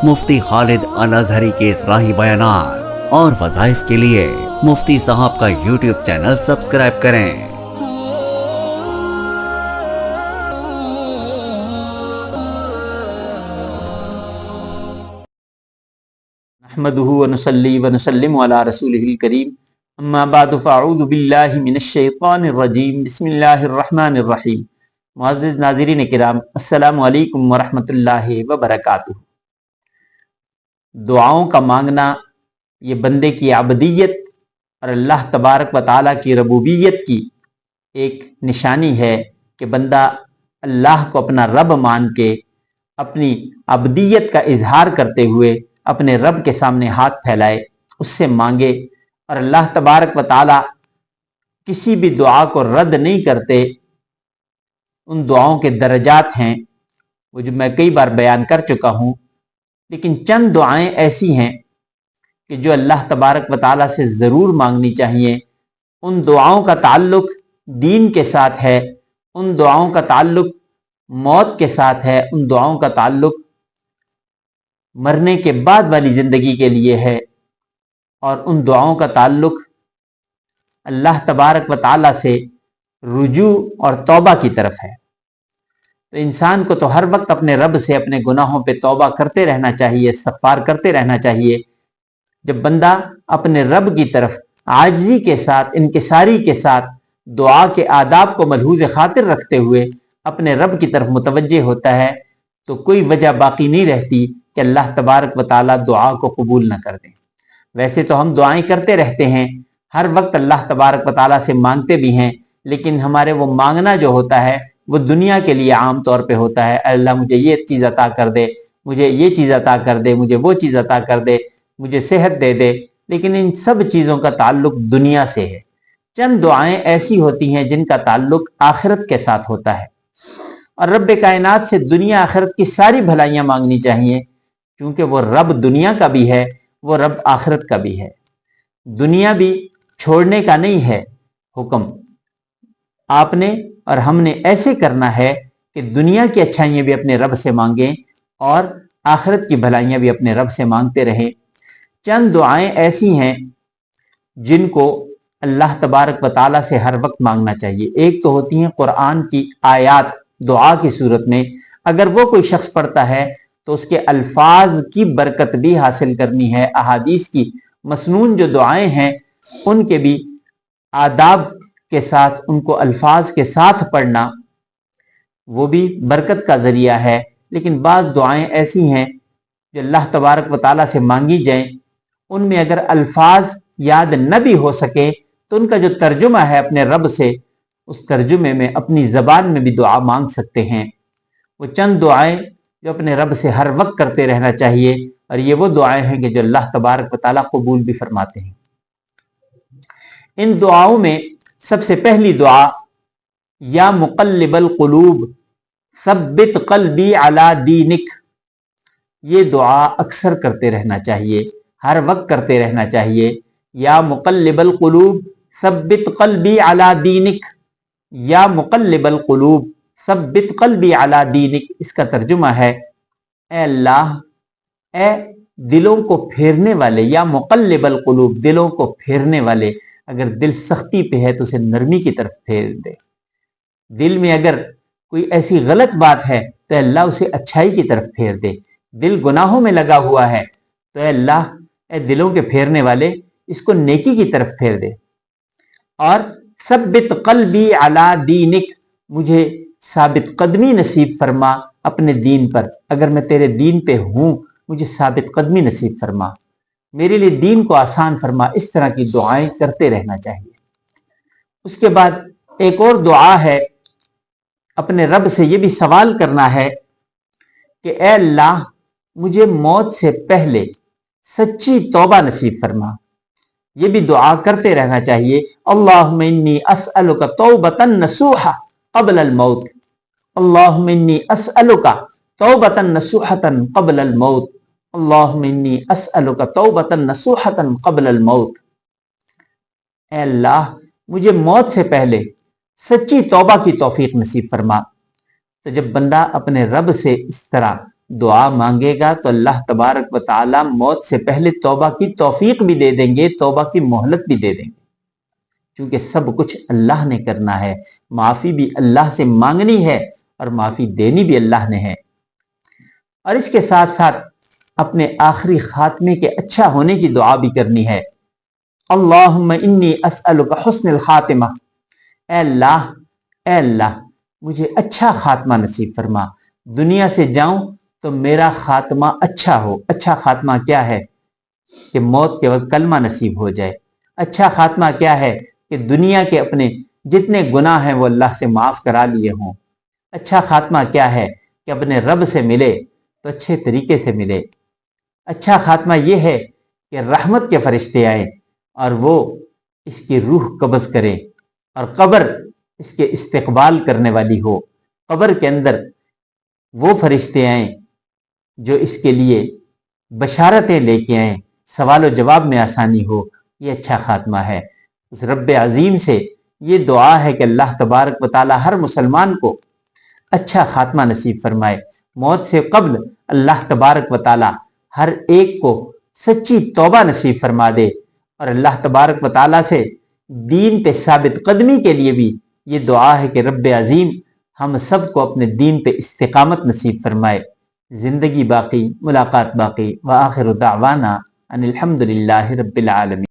مفتی خالد الازہری کے اصلاحی بیانات اور وظائف کے لیے مفتی صاحب کا یوٹیوب چینل سبسکرائب کریں۔ نحمده ونصلي ونسلم على رسوله الكريم اما بعد فاعوذ باللہ من الشیطان الرجیم بسم اللہ الرحمن الرحیم۔ معزز ناظرین کرام، السلام علیکم ورحمۃ اللہ وبرکاتہ۔ دعاؤں کا مانگنا یہ بندے کی عبدیت اور اللہ تبارک و تعالیٰ کی ربوبیت کی ایک نشانی ہے کہ بندہ اللہ کو اپنا رب مان کے اپنی عبدیت کا اظہار کرتے ہوئے اپنے رب کے سامنے ہاتھ پھیلائے، اس سے مانگے، اور اللہ تبارک و تعالیٰ کسی بھی دعا کو رد نہیں کرتے۔ ان دعاؤں کے درجات ہیں وہ جو میں کئی بار بیان کر چکا ہوں، لیکن چند دعائیں ایسی ہیں کہ جو اللہ تبارک و تعالیٰ سے ضرور مانگنی چاہیے۔ ان دعاؤں کا تعلق دین کے ساتھ ہے، ان دعاؤں کا تعلق موت کے ساتھ ہے، ان دعاؤں کا تعلق مرنے کے بعد والی زندگی کے لیے ہے، اور ان دعاؤں کا تعلق اللہ تبارک و تعالیٰ سے رجوع اور توبہ کی طرف ہے۔ تو انسان کو تو ہر وقت اپنے رب سے اپنے گناہوں پہ توبہ کرتے رہنا چاہیے، استغفار کرتے رہنا چاہیے۔ جب بندہ اپنے رب کی طرف عاجزی کے ساتھ، انکساری کے ساتھ، دعا کے آداب کو ملحوظ خاطر رکھتے ہوئے اپنے رب کی طرف متوجہ ہوتا ہے تو کوئی وجہ باقی نہیں رہتی کہ اللہ تبارک و تعالیٰ دعا کو قبول نہ کر دیں۔ ویسے تو ہم دعائیں کرتے رہتے ہیں، ہر وقت اللہ تبارک و تعالیٰ سے مانگتے بھی ہیں، لیکن ہمارے وہ مانگنا جو ہوتا ہے وہ دنیا کے لیے عام طور پہ ہوتا ہے۔ اللہ مجھے یہ چیز عطا کر دے، مجھے یہ چیز عطا کر دے، مجھے وہ چیز عطا کر دے، مجھے صحت دے دے، لیکن ان سب چیزوں کا تعلق دنیا سے ہے۔ چند دعائیں ایسی ہوتی ہیں جن کا تعلق آخرت کے ساتھ ہوتا ہے، اور رب کائنات سے دنیا آخرت کی ساری بھلائیاں مانگنی چاہیے، کیونکہ وہ رب دنیا کا بھی ہے، وہ رب آخرت کا بھی ہے۔ دنیا بھی چھوڑنے کا نہیں ہے حکم، آپ نے اور ہم نے ایسے کرنا ہے کہ دنیا کی اچھائیاں بھی اپنے رب سے مانگیں اور آخرت کی بھلائیاں بھی اپنے رب سے مانگتے رہیں۔ چند دعائیں ایسی ہیں جن کو اللہ تبارک و تعالیٰ سے ہر وقت مانگنا چاہیے۔ ایک تو ہوتی ہیں قرآن کی آیات دعا کی صورت میں، اگر وہ کوئی شخص پڑھتا ہے تو اس کے الفاظ کی برکت بھی حاصل کرنی ہے۔ احادیث کی مسنون جو دعائیں ہیں ان کے بھی آداب کے ساتھ، ان کو الفاظ کے ساتھ پڑھنا وہ بھی برکت کا ذریعہ ہے۔ لیکن بعض دعائیں ایسی ہیں جو اللہ تبارک و تعالیٰ سے مانگی جائیں، ان میں اگر الفاظ یاد نہ بھی ہو سکے تو ان کا جو ترجمہ ہے اپنے رب سے، اس ترجمے میں اپنی زبان میں بھی دعا مانگ سکتے ہیں۔ وہ چند دعائیں جو اپنے رب سے ہر وقت کرتے رہنا چاہیے، اور یہ وہ دعائیں ہیں کہ جو اللہ تبارک و تعالیٰ قبول بھی فرماتے ہیں۔ ان دعاؤں میں سب سے پہلی دعا یا مقلب القلوب ثبت قلبی علی دینک، یہ دعا اکثر کرتے رہنا چاہیے، ہر وقت کرتے رہنا چاہیے۔ یا مقلب القلوب ثبت قلبی علی دینک، یا مقلب القلوب ثبت قلبی علی دینک، اس کا ترجمہ ہے اے اللہ، اے دلوں کو پھیرنے والے، یا مقلب القلوب، دلوں کو پھیرنے والے، اگر دل سختی پہ ہے تو اسے نرمی کی طرف پھیر دے۔ دل میں اگر کوئی ایسی غلط بات ہے تو اللہ اسے اچھائی کی طرف پھیر دے۔ دل گناہوں میں لگا ہوا ہے تو اے اللہ، اے دلوں کے پھیرنے والے، اس کو نیکی کی طرف پھیر دے۔ اور ثبت قلبی علی دینک، مجھے ثابت قدمی نصیب فرما اپنے دین پر، اگر میں تیرے دین پہ ہوں مجھے ثابت قدمی نصیب فرما، میرے لیے دین کو آسان فرما۔ اس طرح کی دعائیں کرتے رہنا چاہیے۔ اس کے بعد ایک اور دعا ہے، اپنے رب سے یہ بھی سوال کرنا ہے کہ اے اللہ، مجھے موت سے پہلے سچی توبہ نصیب فرما۔ یہ بھی دعا کرتے رہنا چاہیے۔ اللہم انی اسألک توبۃ نصوحا قبل الموت، اللہم انی اسألک توبۃ نصوحا قبل الموت، اللہم انی اسألک توبۃ نصوحا قبل الموت۔ اے اللہ، مجھے موت سے پہلے سچی توبہ کی توفیق نصیب فرما۔ تو جب بندہ اپنے رب سے اس طرح دعا مانگے گا تو اللہ تبارک و تعالی موت سے پہلے توبہ کی توفیق بھی دے دیں گے، توبہ کی مہلت بھی دے دیں گے، کیونکہ سب کچھ اللہ نے کرنا ہے، معافی بھی اللہ سے مانگنی ہے اور معافی دینی بھی اللہ نے ہے۔ اور اس کے ساتھ ساتھ اپنے آخری خاتمے کے اچھا ہونے کی دعا بھی کرنی ہے۔ اللہم انی اسألک حسن الخاتمہ، اے اللہ مجھے اچھا خاتمہ نصیب فرما، دنیا سے جاؤں تو میرا خاتمہ اچھا ہو۔ اچھا خاتمہ کیا ہے؟ کہ موت کے وقت کلمہ نصیب ہو جائے۔ اچھا خاتمہ کیا ہے؟ کہ دنیا کے اپنے جتنے گناہ ہیں وہ اللہ سے معاف کرا لیے ہوں۔ اچھا خاتمہ کیا ہے؟ کہ اپنے رب سے ملے تو اچھے طریقے سے ملے۔ اچھا خاتمہ یہ ہے کہ رحمت کے فرشتے آئیں اور وہ اس کی روح قبض کرے اور قبر اس کے استقبال کرنے والی ہو۔ قبر کے اندر وہ فرشتے آئیں جو اس کے لیے بشارتیں لے کے آئیں، سوال و جواب میں آسانی ہو۔ یہ اچھا خاتمہ ہے۔ اس رب عظیم سے یہ دعا ہے کہ اللہ تبارک و تعالی ہر مسلمان کو اچھا خاتمہ نصیب فرمائے۔ موت سے قبل اللہ تبارک و تعالی ہر ایک کو سچی توبہ نصیب فرما دے، اور اللہ تبارک و تعالی سے دین پہ ثابت قدمی کے لیے بھی یہ دعا ہے کہ رب عظیم ہم سب کو اپنے دین پہ استقامت نصیب فرمائے۔ زندگی باقی، ملاقات باقی، وآخر دعوانا ان الحمد للہ رب العالمین۔